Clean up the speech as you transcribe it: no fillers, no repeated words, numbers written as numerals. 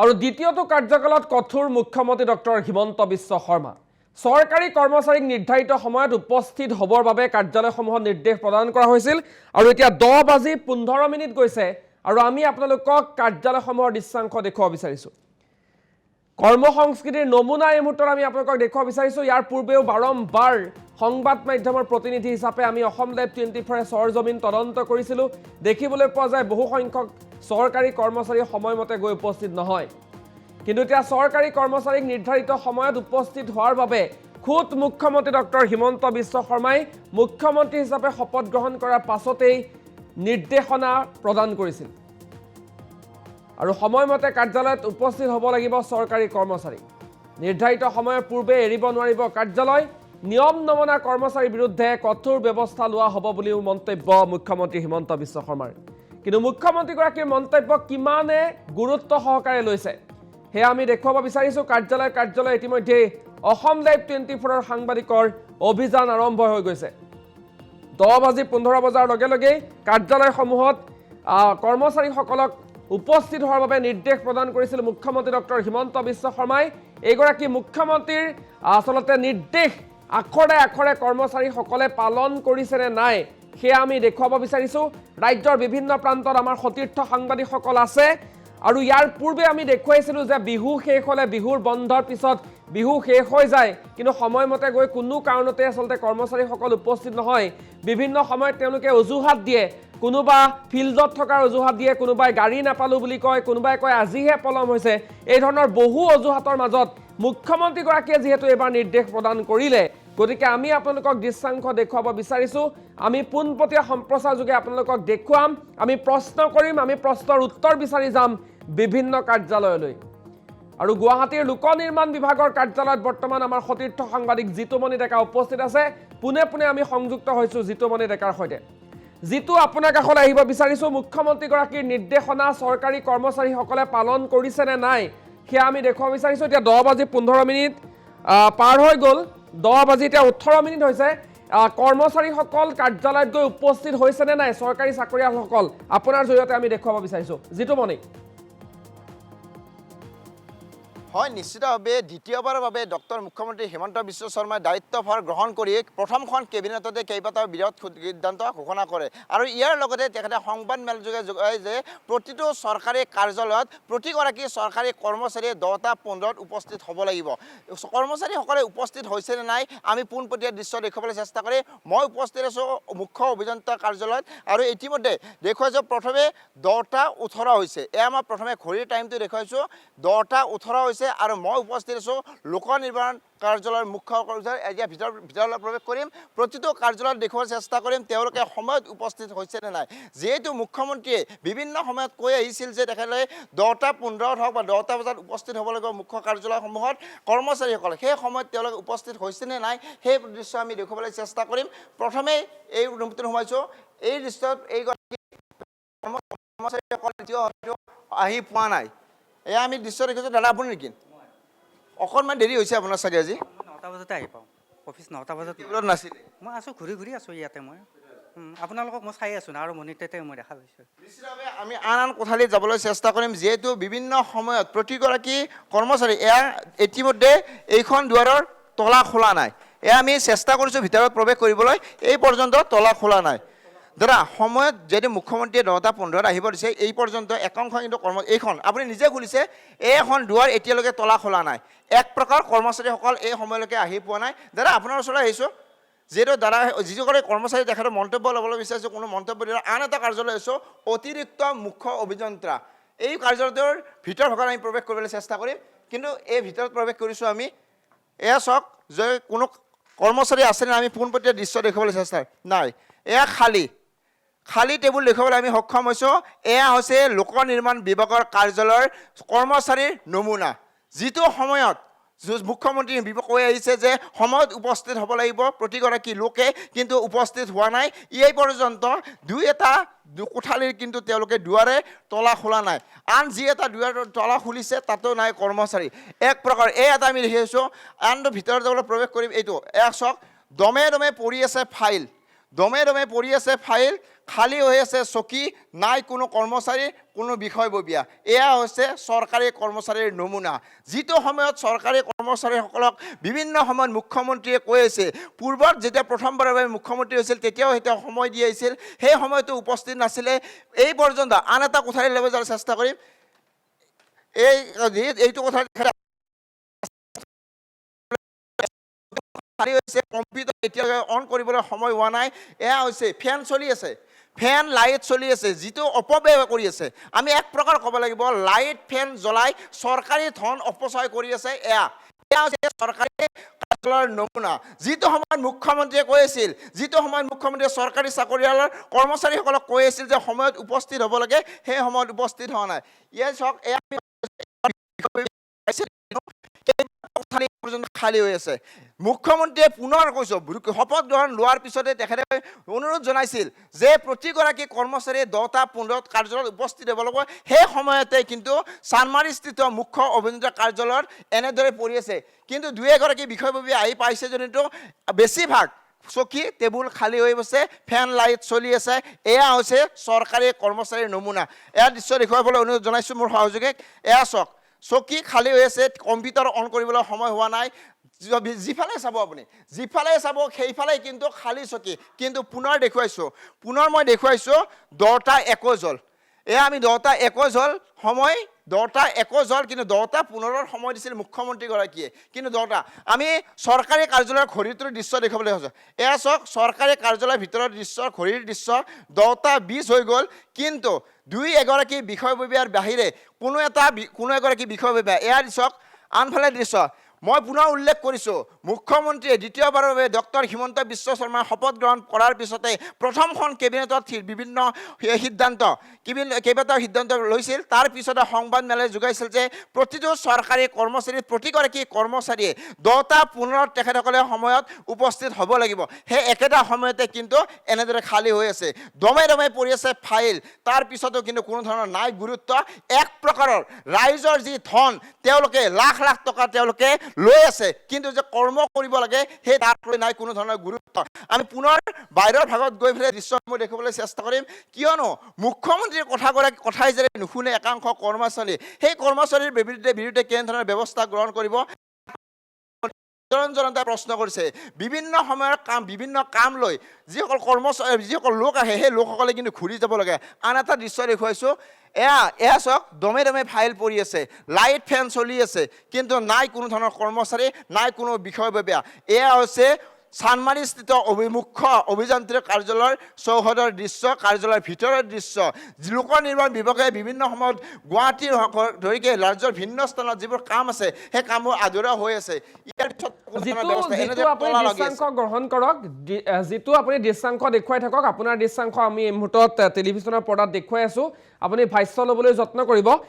আৰু দ্বিতীয়টো কাৰ্যকালত কঠোৰ মুখ্যমন্ত্ৰী ডক্টৰ হিমন্ত বিশ্ব শৰ্মা চৰকাৰী কৰ্মচাৰীক নিৰ্ধাৰিত সময়ত উপস্থিত হ'বৰ বাবে কাৰ্যালয়সমূহত নিৰ্দেশ প্ৰদান কৰা হৈছিল আৰু এতিয়া 10:15 গৈছে আৰু আমি আপোনালোকক কাৰ্যালয়সমূহৰ দৃশ্যাংশ দেখুৱাব বিচাৰিছোঁ কৰ্মসংস্কৃতিৰ নমুনা এই মুহূৰ্তত আমি আপোনালোকক দেখুৱাব বিচাৰিছোঁ ইয়াৰ পূৰ্বেও বাৰম্বাৰ সংবাদ মাধ্যমৰ প্ৰতিনিধি হিচাপে আমি অসম লাইভ 24 সৰজমিন তদন্ত কৰিছিলোঁ দেখিবলৈ পোৱা যায় বহু সংখ্যক চৰকাৰী কৰ্মচাৰী সময়মতে গৈ উপস্থিত নহয় কিন্তু এতিয়া চৰকাৰী কৰ্মচাৰীক নিৰ্ধাৰিত সময়ত উপস্থিত হোৱাৰ বাবে খুদ মুখ্যমন্ত্ৰী ডক্টৰ হিমন্ত বিশ্ব শৰ্মাই মুখ্যমন্ত্ৰী হিচাপে শপত গ্ৰহণ কৰাৰ পাছতেই নিৰ্দেশনা প্ৰদান কৰিছিল আৰু সময়মতে কাৰ্যালয়ত উপস্থিত হ'ব লাগিব চৰকাৰী কৰ্মচাৰী নিৰ্ধাৰিত সময়ৰ পূৰ্বে এৰিব নোৱাৰিব কাৰ্যালয় নিয়ম নমনা কৰ্মচাৰীৰ বিৰুদ্ধে কঠোৰ ব্যৱস্থা লোৱা হ'ব বুলিও মন্তব্য মুখ্যমন্ত্ৰী হিমন্ত বিশ্ব শৰ্মাৰ কিন্তু মুখ্যমন্ত্ৰীগৰাকীৰ মন্তব্য কিমানে গুৰুত্ব সহকাৰে লৈছে সেয়া আমি দেখুৱাব বিচাৰিছোঁ কাৰ্যালয় ইতিমধ্যে অসম লাইভ 24 সাংবাদিকৰ অভিযান আৰম্ভ হৈ গৈছে 10:15 বজাৰ লগে লগে কাৰ্যালয়সমূহত কৰ্মচাৰীসকলক উপস্থিত হোৱাৰ বাবে নিৰ্দেশ প্ৰদান কৰিছিল মুখ্যমন্ত্ৰী ডক্টৰ হিমন্ত বিশ্ব শৰ্মাই এইগৰাকী মুখ্যমন্ত্ৰীৰ আচলতে নিৰ্দেশ আখৰে আখৰে কৰ্মচাৰীসকলে পালন কৰিছেনে নাই সেয়া আমি দেখুৱাব বিচাৰিছোঁ ৰাজ্যৰ বিভিন্ন প্ৰান্তত আমাৰ সতীৰ্থ সাংবাদিকসকল আছে আৰু ইয়াৰ পূৰ্বে আমি দেখুৱাইছিলোঁ যে বিহু শেষ হ'লে বিহুৰ বন্ধৰ পিছত বিহু শেষ হৈ যায় কিন্তু সময়মতে গৈ কোনো কাৰণতে আচলতে কৰ্মচাৰীসকল উপস্থিত নহয় বিভিন্ন সময়ত তেওঁলোকে অজুহাত দিয়ে কোনোবা ফিল্ডত থকাৰ অজুহাত দিয়ে কোনোবাই গাড়ী নাপালোঁ বুলি কয় কোনোবাই কয় আজিহে পলম হৈছে এই ধৰণৰ বহু অজুহাতৰ মাজত মুখ্যমন্ত্ৰীগৰাকীয়ে যিহেতু এবাৰ নিৰ্দেশ প্ৰদান কৰিলে গতিকে আমি আপোনালোকক দৃশ্যাংশ দেখুৱাব বিচাৰিছোঁ আমি পোনপটীয়া সম্প্ৰচাৰ যোগে আপোনালোকক দেখুৱাম আমি প্ৰশ্ন কৰিম আমি প্ৰশ্নৰ উত্তৰ বিচাৰি যাম বিভিন্ন কাৰ্যালয়লৈ আৰু গুৱাহাটীৰ লোক নিৰ্মাণ বিভাগৰ কাৰ্যালয়ত বৰ্তমান আমাৰ সতীৰ্থ সাংবাদিক জিতুমণি ডেকা উপস্থিত আছে পুনে পুনে আমি সংযুক্ত হৈছোঁ জিতুমণি ডেকাৰ সৈতে যিটো আপোনাৰ কাষলৈ আহিব বিচাৰিছোঁ মুখ্যমন্ত্ৰীগৰাকীৰ নিৰ্দেশনা চৰকাৰী কৰ্মচাৰীসকলে পালন কৰিছেনে নাই সেয়া আমি দেখুৱাব বিচাৰিছোঁ এতিয়া 10:15 পাৰ হৈ গ'ল 10:18 হৈছে কৰ্মচাৰীসকল কাৰ্যালয়ত গৈ উপস্থিত হৈছেনে নাই চৰকাৰী চাকৰিয়ালসকল আপোনাৰ জৰিয়তে আমি দেখুৱাব বিচাৰিছোঁ জিতুমণি হয় নিশ্চিতভাৱে দ্বিতীয়বাৰৰ বাবে ডক্টৰ মুখ্যমন্ত্ৰী হিমন্ত বিশ্ব শৰ্মাই দায়িত্বভাৰ গ্ৰহণ কৰি প্ৰথমখন কেবিনেটতে কেইবাটাও বিৰোধ সিদ্ধান্ত ঘোষণা কৰে আৰু ইয়াৰ লগতে তেখেতে সংবাদ মেলযোগে জনায় যে প্ৰতিটো চৰকাৰী কাৰ্যালয়ত প্ৰতিগৰাকী চৰকাৰী কৰ্মচাৰী 10:15 উপস্থিত হ'ব লাগিব কৰ্মচাৰীসকলে উপস্থিত হৈছেনে নাই আমি পোনপটীয়া দৃশ্য দেখুৱাবলৈ চেষ্টা কৰি মই উপস্থিত আছোঁ মুখ্য অভিযন্তা কাৰ্যালয়ত আৰু ইতিমধ্যে দেখুৱাইছোঁ প্ৰথমে 10:18 হৈছে এয়া মই প্ৰথমে ঘড়ীৰ টাইমটো দেখুৱাইছোঁ 10:18 হৈছে আৰু মই উপস্থিত আছোঁ লোক নিৰ্মাণ কাৰ্যালয়ৰ মুখ্য কৰ্মচাৰী এতিয়া ভিতৰলৈ প্ৰৱেশ কৰিম প্ৰতিটো কাৰ্যালয়ত দেখুৱাবলৈ চেষ্টা কৰিম তেওঁলোকে সময়ত উপস্থিত হৈছে নে নাই যিহেতু মুখ্যমন্ত্ৰীয়ে বিভিন্ন সময়ত কৈ আহিছিল যে তেখেতে 10:15 হওক বা 10টা বজাত উপস্থিত হ'ব লাগিব মুখ্য কাৰ্যালয়সমূহত কৰ্মচাৰীসকলে সেই সময়ত তেওঁলোকে উপস্থিত হৈছে নে নাই সেই দৃশ্য আমি দেখুৱাবলৈ চেষ্টা কৰিম প্ৰথমে এই ৰুমটোত সোমাইছোঁ এই দৃশ্যত এই কৰ্মচাৰীসকল আহি পোৱা নাই এয়া আমি দৃশ্য দেখিছোঁ দাদা আপুনি নেকি অকণমান দেৰি হৈছে আপোনাৰ চাগে আজি 9টা বজাতে আহি পাওঁ অফিচ 9টা বজাত নাছিলে মই আছোঁ ঘূৰি আছোঁ ইয়াতে মই আপোনালোকক মই চাই আছোঁ আৰু মনিটতে মই দেখা পাইছোঁ নিশ্চিতভাৱে আমি আন কোঠালিত যাবলৈ চেষ্টা কৰিম যিহেতু বিভিন্ন সময়ত প্ৰতিগৰাকী কৰ্মচাৰী এয়া ইতিমধ্যে এইখন দুৱাৰৰ তলা খোলা নাই এয়া আমি চেষ্টা কৰিছোঁ ভিতৰত প্ৰৱেশ কৰিবলৈ এই পৰ্যন্ত তলা খোলা নাই দাদা সময়ত যদি মুখ্যমন্ত্ৰীয়ে 10:15 আহিব দিছে এই পৰ্যন্ত একাংশ কিন্তু এইখন আপুনি নিজে খুলিছে এইখন দুৱাৰ এতিয়ালৈকে তলা খোলা নাই এক প্ৰকাৰ কৰ্মচাৰীসকল এই সময়লৈকে আহি পোৱা নাই দাদা আপোনাৰ ওচৰলৈ আহিছোঁ যিহেতু দাদা যিসকলে কৰ্মচাৰী তেখেতৰ মন্তব্য ল'বলৈ বিচাৰিছোঁ কোনো মন্তব্য দিলে আন এটা কাৰ্যালয় আছোঁ অতিৰিক্ত মুখ্য অভিযন্তা এই কাৰ্যালয়টোৰ ভিতৰ ভাগত আমি প্ৰৱেশ কৰিবলৈ চেষ্টা কৰিম কিন্তু এই ভিতৰত প্ৰৱেশ কৰিছোঁ আমি এয়া চাওক যে কোনো কৰ্মচাৰী আছেনে আমি পোনপটীয়া দৃশ্য দেখুৱাবলৈ চেষ্টা নাই এয়া খালী টেবুল দেখুৱাবলৈ আমি সক্ষম হৈছোঁ এয়া হৈছে লোক নিৰ্মাণ বিভাগৰ কাৰ্যালয়ৰ কৰ্মচাৰীৰ নমুনা যিটো সময়ত মুখ্যমন্ত্ৰী কৈ আহিছে যে সময়ত উপস্থিত হ'ব লাগিব প্ৰতিগৰাকী লোকে কিন্তু উপস্থিত হোৱা নাই এই পৰ্যন্ত দুই এটা কোঠালিৰ কিন্তু তেওঁলোকে দুৱাৰে তলা খোলা নাই আন যি এটা দুৱাৰ তলা খুলিছে তাতো নাই কৰ্মচাৰী এক প্ৰকাৰ এই এটা আমি দেখি আছোঁ আনটো ভিতৰত যাবলৈ প্ৰৱেশ কৰিম এইটো এয়া চাওক দমে দমে পৰি আছে ফাইল খালী হৈ আছে চকী, নাই কোনো কৰ্মচাৰী, কোনো বিষয়ববীয়া। এয়া হৈছে চৰকাৰী কৰ্মচাৰীৰ নমুনা। যিটো সময়ত চৰকাৰী কৰ্মচাৰীসকলক বিভিন্ন সময়ত মুখ্যমন্ত্ৰীয়ে কৈ আছে, পূৰ্বত যেতিয়া প্ৰথমবাৰৰ বাবে মুখ্যমন্ত্ৰী হৈছিল তেতিয়াও সেইটো সময় দি আহিছিল, সেই সময়তো উপস্থিত নাছিলে। এই পৰ্যন্ত আন এটা কোঠাৰী ল'ব যোৱাৰ চেষ্টা কৰিম। এইটো কথা কম্পিউটাৰ এতিয়ালৈকে অন কৰিবলৈ সময় হোৱা নাই। এয়া হৈছে ফেন চলি আছে, ফেন লাইট চলি আছে, যিটো অপব্যয় কৰি আছে। আমি এক প্ৰকাৰ ক'ব লাগিব, লাইট ফেন জ্বলাই চৰকাৰী ধন অপচয় কৰি আছে। এয়া হৈছে চৰকাৰী কাৰ্যালয়ৰ নমুনা। যিটো সময়ত মুখ্যমন্ত্ৰীয়ে কৈ আছিল, যিটো সময়ত মুখ্যমন্ত্ৰীয়ে চৰকাৰী চাকৰিয়ালৰ কৰ্মচাৰীসকলক কৈ আছিল যে সময়ত উপস্থিত হ'ব লাগে, সেই সময়ত উপস্থিত হোৱা নাই। ইয়াৰ চাওক, এয়া খালী হৈ আছে। মুখ্যমন্ত্ৰীয়ে পুনৰ কৈছো, শপত গ্ৰহণ লোৱাৰ পিছতে তেখেতে অনুৰোধ জনাইছিল যে প্ৰতিগৰাকী কৰ্মচাৰীয়ে 10টা 15 কাৰ্যালয়ত উপস্থিত হ'ব লাগিব। সেই সময়তে কিন্তু চানমাৰীস্থিত মুখ্য অভিযন্তা কাৰ্যালয়ত এনেদৰে পৰি আছে। কিন্তু দুই এগৰাকী বিষয়ববীয়া আহি পাইছে যদিও বেছিভাগ চকী টেবুল খালী হৈ গৈছে, ফেন লাইট চলি আছে। এয়া হৈছে চৰকাৰী কৰ্মচাৰীৰ নমুনা। এয়া দৃশ্য দেখুৱাবলৈ অনুৰোধ জনাইছোঁ মোৰ সহযোগীক। এয়া চাওক, চকী খালী হৈ আছে, কম্পিউটাৰ অন কৰিবলৈ সময় হোৱা নাই। যিফালে চাব আপুনি, যিফালে চাব সেইফালে কিন্তু খালী চকী। কিন্তু পুনৰ মই দেখুৱাইছোঁ 10টা 21 হ'ল। এয়া আমি 10টা 21 হ'ল সময়, 10টা 21 হ'ল, কিন্তু 10টা 15 সময় দিছিল মুখ্যমন্ত্ৰীগৰাকীয়ে। কিন্তু 10টা আমি চৰকাৰী কাৰ্যালয়ৰ ঘড়ীটোৰ দৃশ্য দেখাবলৈ হৈছোঁ। এয়া চাওক, চৰকাৰী কাৰ্যালয়ৰ ভিতৰৰ দৃশ্য, ঘড়ীৰ দৃশ্য 10টা 20 হৈ গ'ল। কিন্তু দুই এগৰাকী বিষয়ববীয়াৰ বাহিৰে কোনো এগৰাকী বিষয়ববীয়া, এয়া চাওক আনফালে দৃশ্য। মই পুনৰ উল্লেখ কৰিছোঁ, মুখ্যমন্ত্ৰীয়ে দ্বিতীয়বাৰৰ বাবে ডক্টৰ হিমন্ত বিশ্ব শৰ্মাৰ শপত গ্ৰহণ কৰাৰ পিছতে প্ৰথমখন কেবিনেটত বিভিন্ন কেইবাটাও সিদ্ধান্ত লৈছিল। তাৰ পিছতে সংবাদ মেলে যোগাইছিল যে প্ৰতিটো চৰকাৰী কৰ্মচাৰী, প্ৰতিগৰাকী কৰ্মচাৰীয়ে 10টা 15 তেখেতসকলে সময়ত উপস্থিত হ'ব লাগিব। সেই একেটা সময়তে কিন্তু এনেদৰে খালী হৈ আছে, দমে দমে পৰি আছে ফাইল। তাৰ পিছতো কিন্তু কোনো ধৰণৰ নাই গুৰুত্ব। এক প্ৰকাৰৰ ৰাইজৰ যি ধন, তেওঁলোকে লাখ লাখ টকা তেওঁলোকে লৈ আছে, কিন্তু যে কৰ্ম কৰিব লাগে সেই তাক লৈ নাই কোনো ধৰণৰ গুৰুত্ব। আমি পুনৰ বাহিৰৰ ভাগত গৈ পেলাই দৃশ্যসমূহ দেখিবলৈ চেষ্টা কৰিম, কিয়নো মুখ্যমন্ত্ৰীৰ কথাই যে নুশুনে একাংশ কৰ্মচাৰী, সেই কৰ্মচাৰীৰ বিৰুদ্ধে কেনেধৰণৰ ব্যৱস্থা গ্ৰহণ কৰিব জনতাই প্ৰশ্ন কৰিছে। বিভিন্ন সময়ৰ বিভিন্ন কাম লৈ যিসকল লোক আহে, সেই লোকসকলে কিন্তু ঘূৰি যাব লাগে। আন এটা দৃশ্য দেখুৱাইছোঁ, এয়া চাওক, দমে দমে ফাইল পৰি আছে, লাইট ফেন চলি আছে, কিন্তু নাই কোনো ধৰণৰ কৰ্মচাৰী, নাই কোনো বিষয়ববীয়া। এয়া হৈছে চানমাৰীস্থিত মুখ্য অভিযান্ত্ৰিক কাৰ্যালয়ৰ চৌহদৰ দৃশ্য, কাৰ্যালয়ৰ ভিতৰৰ দৃশ্য। লোক নিৰ্মাণ বিভাগে বিভিন্ন সময়ত গুৱাহাটীৰ ধৰিকে ৰাজ্যৰ ভিন্ন স্থানত যিবোৰ কাম আছে, সেই কামবোৰ আধৰুৱা হৈ আছে। ইয়াৰ পিছত দৃশ্যাংশ গ্ৰহণ কৰক, যিটো আপুনি দৃশ্যাংশ দেখুৱাই থাকক। আপোনাৰ দৃশ্যাংশ আমি এই মুহূৰ্তত টেলিভিশ্যনৰ পৰ্দাত দেখুৱাই আছোঁ। আপুনি ভাষ্য ল'বলৈ যত্ন কৰিব।